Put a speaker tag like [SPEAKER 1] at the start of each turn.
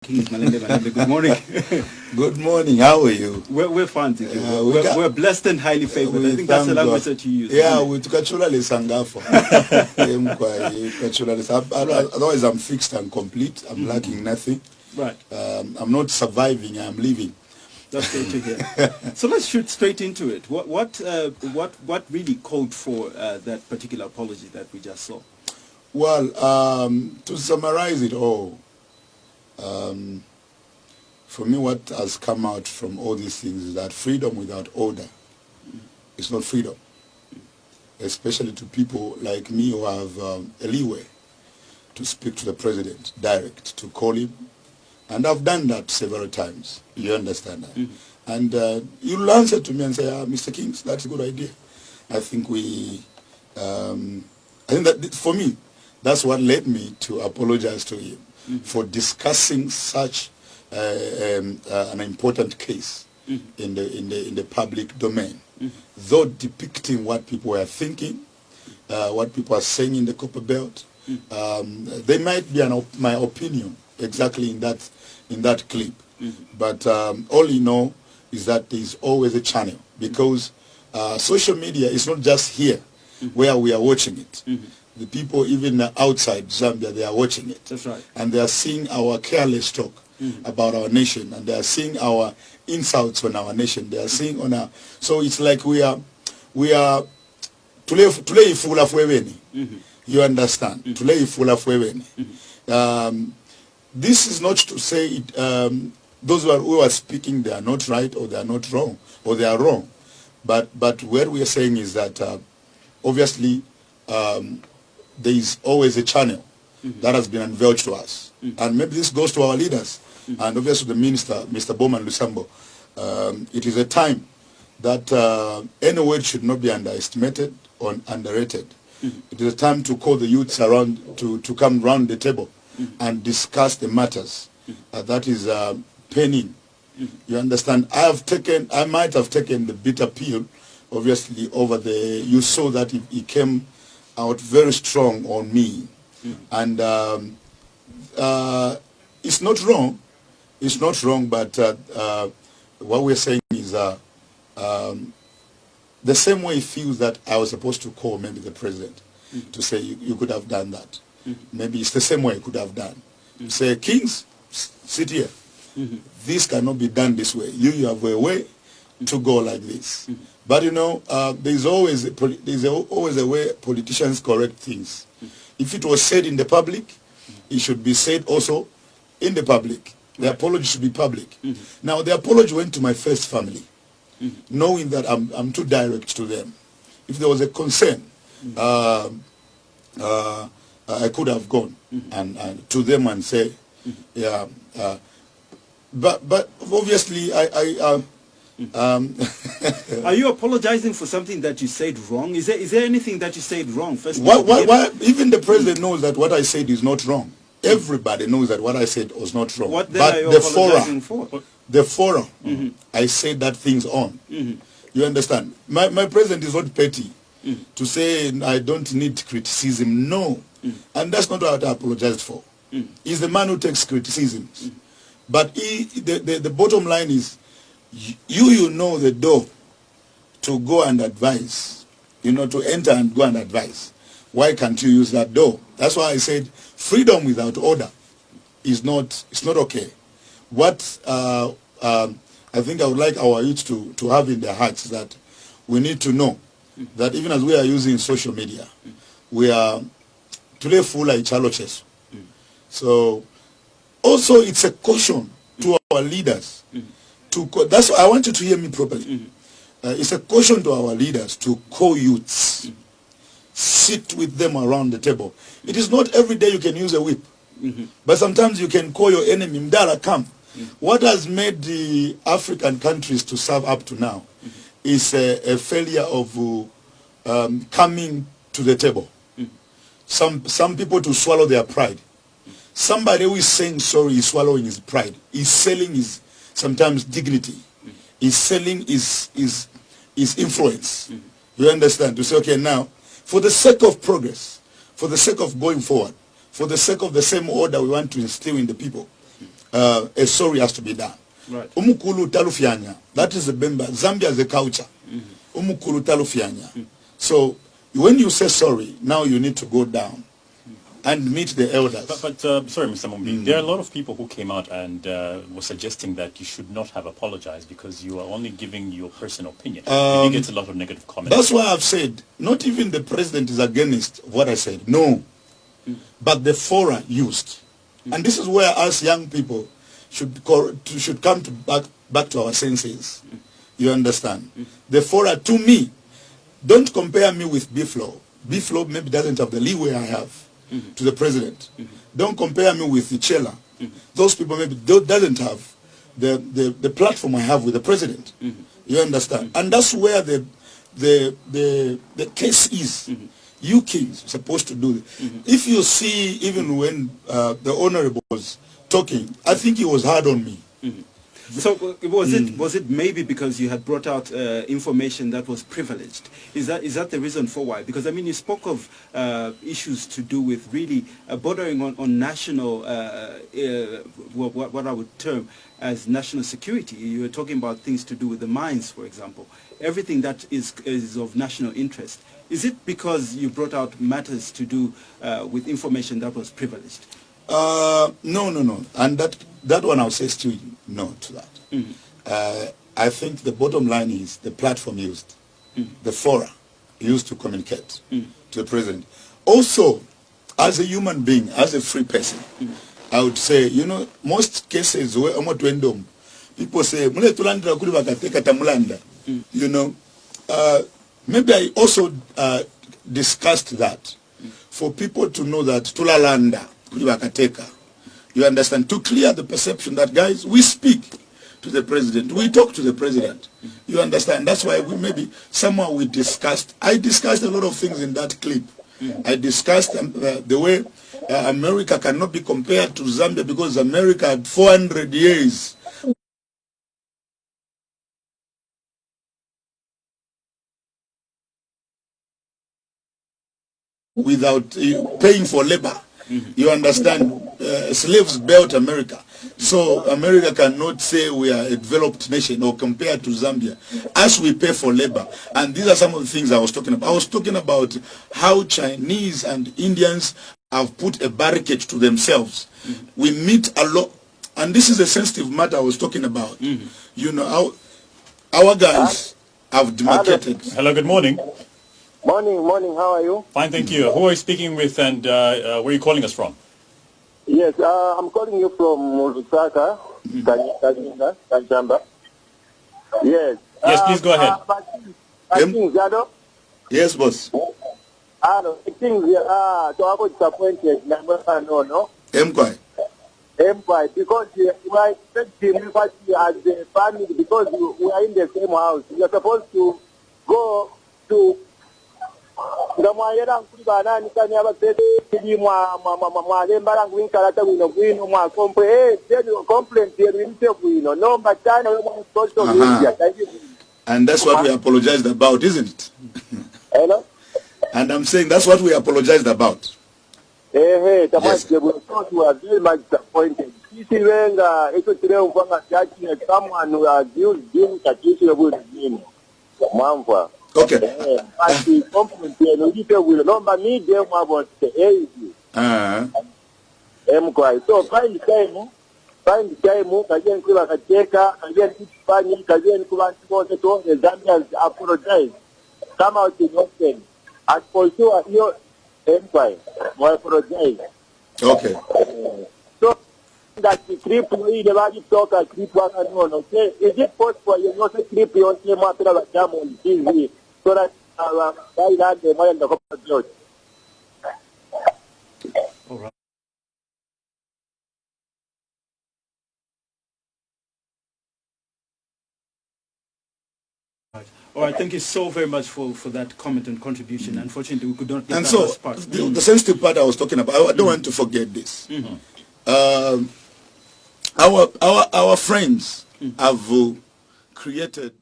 [SPEAKER 1] Malembe Malembe, good morning.
[SPEAKER 2] Good morning. How are you?
[SPEAKER 1] We're fine, thank you. We're blessed and highly favored. I think that's the language that you use.
[SPEAKER 2] Yeah, we tukachula lesangafo. Otherwise, I'm fixed and complete. I'm lacking nothing.
[SPEAKER 1] Right.
[SPEAKER 2] I'm not surviving. I'm living.
[SPEAKER 1] That's great to hear. So let's shoot straight into it. What really called for that particular apology that we just saw?
[SPEAKER 2] Well, to summarize it all. For me, what has come out from all these things is that freedom without order is not freedom, especially to people like me who have a leeway to speak to the president direct, to call him. And I've done that several times. You understand that? And you'll answer to me and say, Mr. Kings, that's a good idea. I think that for me, that's what led me to apologize to him for discussing such an important case in the public domain, though depicting what people are thinking, what people are saying in the Copper Belt. They might be my opinion exactly in that clip, but all you know is that there is always a channel, because social media is not just here where we are watching it. The people even outside Zambia, they are watching it.
[SPEAKER 1] That's right.
[SPEAKER 2] And they are seeing our careless talk about our nation, and they are seeing our insults on our nation. They are seeing on our... So it's like we are tulei ifula fwebeni. You understand? Tulei ifula fwebeni. This is not to say those who are speaking, they are not right, or they are not wrong, or they are wrong. But what we are saying is that obviously there is always a channel that has been unveiled to us. And maybe this goes to our leaders, and obviously the minister, Mr. Bowman Lusambo. It is a time that any word should not be underestimated or underrated. It is a time to call the youths around, to come round the table and discuss the matters that is penning. You understand? I might have taken the bitter pill, obviously, over you saw that he came out very strong on me. And it's not wrong. It's not wrong, but what we're saying is the same way he feels that I was supposed to call maybe the president to say you could have done that. Maybe it's the same way he could have done. Say, Kings, sit here. This cannot be done this way. You have a way to go like this. But you know, there's always a way politicians correct things. If it was said in the public, it should be said also in the public. The apology should be public. Now, the apology went to my first family, knowing that I'm too direct to them. If there was a concern, I could have gone and to them and say, yeah. But obviously,
[SPEAKER 1] Are you apologizing for something that you said wrong? Is there anything that you said wrong? First,
[SPEAKER 2] why? Even the president knows that what I said is not wrong. Everybody knows that what I said was not wrong.
[SPEAKER 1] What then are you apologizing for?
[SPEAKER 2] The forum, I said that things on. You understand? My president is not petty to say I don't need criticism. No, and that's not what I apologized for. He's the man who takes criticisms. But the bottom line is, you know the door to go and advise, to enter and go and advise. Why can't you use that door? That's why I said freedom without order is not okay. What I think I would like our youth to have in their hearts, that we need to know that even as we are using social media, we are tule fula ichaloches. So also it's a caution to our leaders. That's why I want you to hear me properly. It's a caution to our leaders to call youths, sit with them around the table. It is not every day you can use a whip, but sometimes you can call your enemy, Mdala, come. What has made the African countries to serve up to now is a failure of coming to the table. Some people to swallow their pride. Somebody who is saying sorry is swallowing his pride. He's selling his sometimes dignity. He's selling his influence. You understand? To say, okay, now, for the sake of progress, for the sake of going forward, for the sake of the same order we want to instill in the people, a sorry has to be done.
[SPEAKER 1] Right.
[SPEAKER 2] Umukulu talufyanya. That is the Bemba. Zambia is the culture. Umukulu talufyanya. So when you say sorry, now you need to go down and meet the elders.
[SPEAKER 3] But sorry, Mr. Mumbi, there are a lot of people who came out and were suggesting that you should not have apologized because you are only giving your personal opinion. You get a lot of negative comments.
[SPEAKER 2] That's why I've said, not even the president is against what I said. No. But the fora used. And this is where us young people should come back to our senses. You understand? The fora, to me, don't compare me with Biflo. Biflo maybe doesn't have the leeway I have to the president. Don't compare me with Ichela. Those people maybe doesn't have the platform I have with the president. You understand? And that's where the case is. You kings supposed to do it. If you see, even when the honorable was talking, I think he was hard on me.
[SPEAKER 1] So was it maybe because you had brought out information that was privileged? Is that the reason for why? Because I mean, you spoke of issues to do with really bordering on national, what I would term as national security. You were talking about things to do with the mines, for example. Everything that is of national interest. Is it because you brought out matters to do with information that was privileged?
[SPEAKER 2] No. And that one I'll say still no to that. I think the bottom line is the platform used, the fora used to communicate to the president. Also, as a human being, as a free person, I would say, most cases where people say, maybe I also discussed that for people to know that tulalanda kulibakateka. You understand? To clear the perception that, guys, we speak to the president. We talk to the president. You understand? That's why we discussed. I discussed a lot of things in that clip. I discussed the way America cannot be compared to Zambia because America had 400 years without paying for labor. You understand? Slaves built America. So America cannot say we are a developed nation or compared to Zambia as we pay for labor. And these are some of the things I was talking about. I was talking about how Chinese and Indians have put a barricade to themselves. We meet a lot. And this is a sensitive matter I was talking about. Our guys have demarcated.
[SPEAKER 3] Hello, good morning.
[SPEAKER 4] Morning, how are you?
[SPEAKER 3] Fine, thank you. Who are you speaking with and where are you calling us from?
[SPEAKER 4] Yes, I'm calling you from Lusaka, Kanchamba. Yes.
[SPEAKER 3] Yes, please go ahead.
[SPEAKER 2] Yes, boss.
[SPEAKER 4] I think so I was disappointed. No. Empire, because we are expecting everybody as a family because we are in the same house. We are supposed to go to Malembe
[SPEAKER 2] And that's what we apologized about, isn't it?
[SPEAKER 4] Hello?
[SPEAKER 2] And I'm saying that's what we apologized about.
[SPEAKER 4] Yes. We are very much disappointed. Someone who has used
[SPEAKER 2] Okay.
[SPEAKER 4] So find time, again, the Zambians apologize. Come out in open. As for sure, your empire will apologize.
[SPEAKER 2] Okay.
[SPEAKER 4] So that the trip we the talk a trip one and one, okay? Is it possible you not a trip you on the jam on TV so that the money and the corporate.
[SPEAKER 1] All right. All right, thank you so very much for that comment and contribution. Unfortunately, we could not get that last part.
[SPEAKER 2] The sensitive part I was talking about, I don't want to forget this. Our friends have created